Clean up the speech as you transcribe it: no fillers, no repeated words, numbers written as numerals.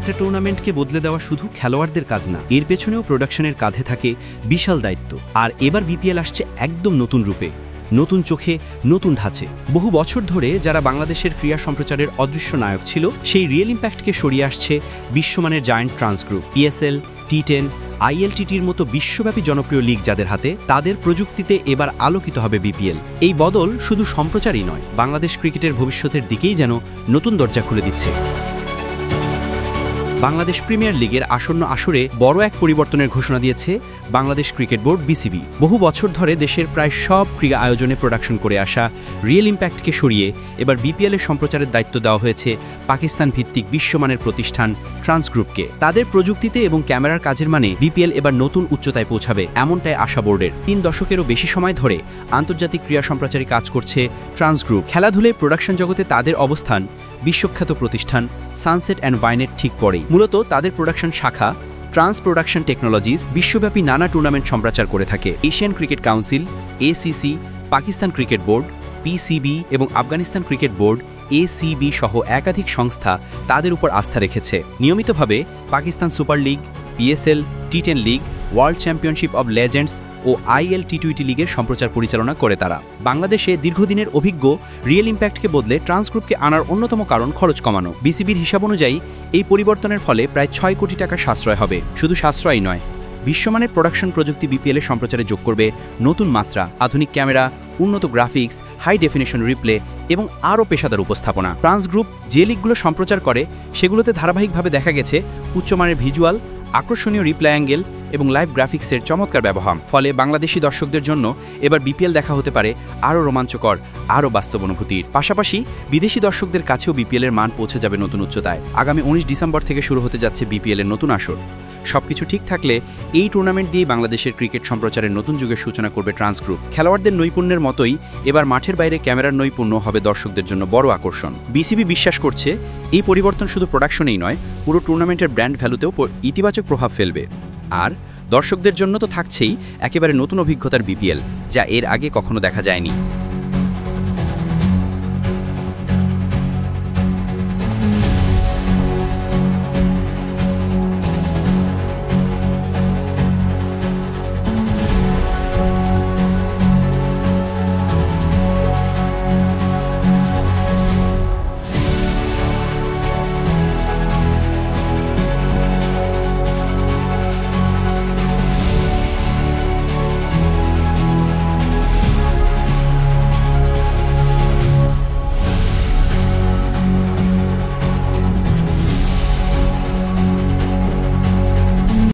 একটা টুর্নামেন্টকে বদলে দেওয়া শুধু খেলোয়াড়দের কাজ না, এর পেছনেও প্রোডাকশনের কাঁধে থাকে বিশাল দায়িত্ব। আর এবার বিপিএল আসছে একদম নতুন রূপে, নতুন চোখে, নতুন ধাঁচে। বহু বছর ধরে যারা বাংলাদেশের ক্রীড়া সম্প্রচারের অদৃশ্য নায়ক ছিল, সেই রিয়েল ইম্প্যাক্টকে সরিয়ে আসছে বিশ্বমানের জায়ান্ট ট্রান্স গ্রুপ। পিএসএল, টি10, আইএলটিটির মতো বিশ্বব্যাপী জনপ্রিয় লিগ যাদের হাতে, তাদের প্রযুক্তিতে এবার আলোকিত হবে বিপিএল। এই বদল শুধু সম্প্রচারই নয়, বাংলাদেশ ক্রিকেটের ভবিষ্যতের দিকেই যেন নতুন দরজা খুলে দিচ্ছে। বাংলাদেশ প্রিমিয়ার লিগের আসন্ন আসরে বড় এক পরিবর্তনের ঘোষণা দিয়েছে বাংলাদেশ ক্রিকেট বোর্ড বিসিবি। বহু বছর ধরে দেশের প্রায় সব ক্রীড়া আয়োজনে প্রোডাকশন করে আসা রিয়েল ইম্প্যাক্টকে সরিয়ে এবার বিপিএলের সম্প্রচারের দায়িত্ব দেওয়া হয়েছে পাকিস্তান ভিত্তিক বিশ্বমানের প্রতিষ্ঠান ট্রান্স গ্রুপকে। তাদের প্রযুক্তিতে এবং ক্যামেরার কাজের মানে বিপিএল এবার নতুন উচ্চতায় পৌঁছাবে, এমনটাই আশা বোর্ডের। 3 দশকেরও বেশি সময় ধরে আন্তর্জাতিক ক্রীড়া সম্প্রচারে কাজ করছে ট্রান্স গ্রুপ। খেলাধুলায় প্রোডাকশন জগতে তাদের অবস্থান বিশ্বখ্যাত প্রতিষ্ঠান সানসেট অ্যান্ড ভাইনের ঠিক পরেই। মূলত তাদের প্রোডাকশন শাখা ট্রান্স প্রোডাকশন টেকনোলজিস বিশ্বব্যাপী নানা টুর্নামেন্ট সম্প্রচার করে থাকে। Asian cricket council, ACC, Pakistan cricket board, PCB এবং আফগানিস্তান ক্রিকেট বোর্ড, এসিবি সহ একাধিক সংস্থা তাদের উপর আস্থা রেখেছে। নিয়মিতভাবে Pakistan super league, PSL, T ten league, world championship of legends ও আইএলটি20 লিগের সম্প্রচার পরিচালনা করে তারা। বাংলাদেশে দীর্ঘদিনের অভিজ্ঞ রিয়েল ইম্প্যাক্টকে বদলে ট্রান্স গ্রুপকে আনার অন্যতম কারণ খরচ কমানো। বিসিবির হিসাব অনুযায়ী এই পরিবর্তনের ফলে প্রায় 6 কোটি টাকা সাশ্রয় হবে। শুধু সাশ্রয়ই নয়, বিশ্বমানের প্রোডাকশন প্রযুক্তি বিপিএলের সম্প্রচারে যোগ করবে নতুন মাত্রা, আধুনিক ক্যামেরা, উন্নত গ্রাফিক্স, হাই ডেফিনেশন রিপ্লে এবং আরও পেশাদার উপস্থাপনা। ট্রান্স গ্রুপ যে লিগগুলো সম্প্রচার করে সেগুলোতে ধারাবাহিকভাবে দেখা গেছে উচ্চমানের ভিজুয়াল, আকর্ষণীয় রিপ্লে অ্যাঙ্গেল এবং লাইভ গ্রাফিক্সের চমৎকার ব্যবহার। ফলে বাংলাদেশি দর্শকদের জন্য এবার বিপিএল দেখা হতে পারে আরও রোমাঞ্চকর, আরও বাস্তব অনুভূতির। পাশাপাশি বিদেশি দর্শকদের কাছেও বিপিএলের মান পৌঁছে যাবে নতুন উচ্চতায়। আগামী 19 ডিসেম্বর থেকে শুরু হতে যাচ্ছে বিপিএলের নতুন আসর। সবকিছু ঠিক থাকলে এই টুর্নামেন্ট দিয়েই বাংলাদেশের ক্রিকেট সম্প্রচারের নতুন যুগের সূচনা করবে ট্রান্স গ্রুপ। খেলোয়াড়দের নৈপুণ্যের মতোই এবার মাঠের বাইরে ক্যামেরার নৈপুণ্য হবে দর্শকদের জন্য বড় আকর্ষণ। বিসিবি বিশ্বাস করছে এই পরিবর্তন শুধু প্রোডাকশনেই নয়, পুরো টুর্নামেন্টের ব্র্যান্ড ভ্যালুতেও ইতিবাচক প্রভাব ফেলবে। আর দর্শকদের জন্য তো থাকছেই একেবারে নতুন অভিজ্ঞতার বিপিএল, যা এর আগে কখনো দেখা যায়নি।